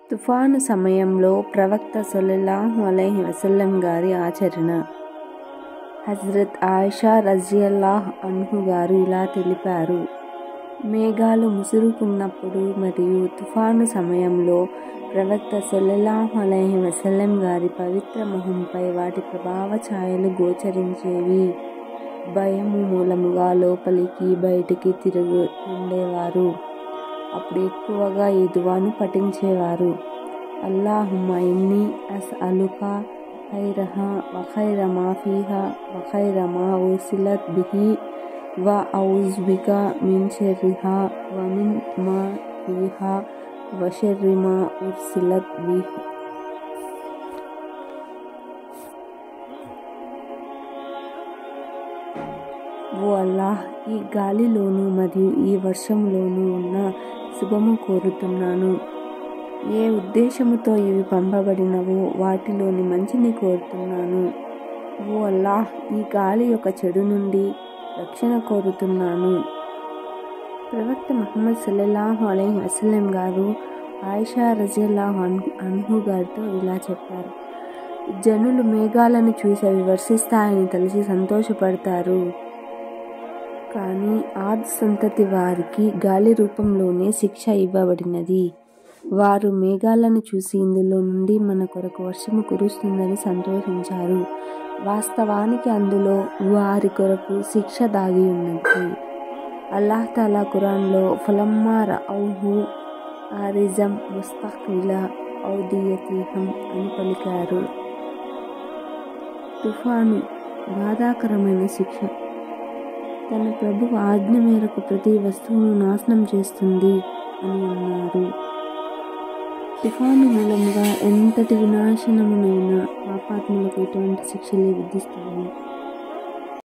తుఫాను సమయంలో ప్రవక్త సల్లల్లాహు అలైహి వసల్లం గారి ఆచరణ. హజ్రత్ ఆయిషా రజియల్లాహు అన్హు గారు ఇలా తెలిపారు: మేఘాలు ముసురుకున్నప్పుడు మరియు తుఫాను సమయంలో ప్రవక్త సల్లల్లాహు అలైహి వసల్లం గారి పవిత్ర మొహంపై వాటి ప్రభావ ఛాయలు గోచరించేవి. భయము మూలముగా లోపలికి బయటికి తిరుగుతుండేవారు. అప్పుడు ఎక్కువగా ఈ దువాను పఠించేవారు: అల్లాహుమ్మ ఇన్నీ అస్అలుకా ఖైరహా వ ఖైర మా ఫీహా వ ఖైర మా ఉర్సిలత్ బిహి వ అఊజు బికా మిన్ షర్రిహా వ మిన్ మా ఫీహా వ షర్రి మా ఉర్సిలత్ బిహి. ఓ అల్లాహ్, ఈ గాలిలోనూ మరియు ఈ వర్షంలోనూ ఉన్న శుభము కోరుతున్నాను. ఏ ఉద్దేశముతో ఇవి పంపబడినవో వాటిలోని మంచిని కోరుతున్నాను. ఓ అల్లాహ్, ఈ గాలి యొక్క చెడు నుండి రక్షణ కోరుతున్నాను. ప్రవక్త ముహమ్మద్ సల్లల్లాహు అలైహి వసల్లం గారు ఆయిషా రజియల్లాహు అన్హు గారితో ఇలా చెప్పారు: జనులు మేఘాలను చూసి అవి వర్షిస్తాయని తెలిసి సంతోషపడతారు. కానీ ఆద్ సంతతి వారికి గాలి రూపంలోనే శిక్ష ఇవ్వబడినది. వారు మేఘాలను చూసి ఇందులో నుండి మన కొరకు వర్షము కురుస్తుందని సంతోషించారు. వాస్తవానికి అందులో వారి కొరకు శిక్ష దాగి ఉన్నది. అల్లాహ్ తాలా ఖురాన్లో ఫలమ్మా రఅౌహు ఆరిజం ముస్తఖ్బిల ఔదియతిహిం అని పలికారు. తుఫాను బాధాకరమైన శిక్ష. తన ప్రభువు ఆజ్ఞ మేరకు ప్రతి వస్తువును నాశనం చేస్తుంది అని అన్నారు. తుఫాను మూలముగా ఎంతటి వినాశనమునైనా పాపాత్ములకు ఎటువంటి శిక్షలే విధిస్తాయి.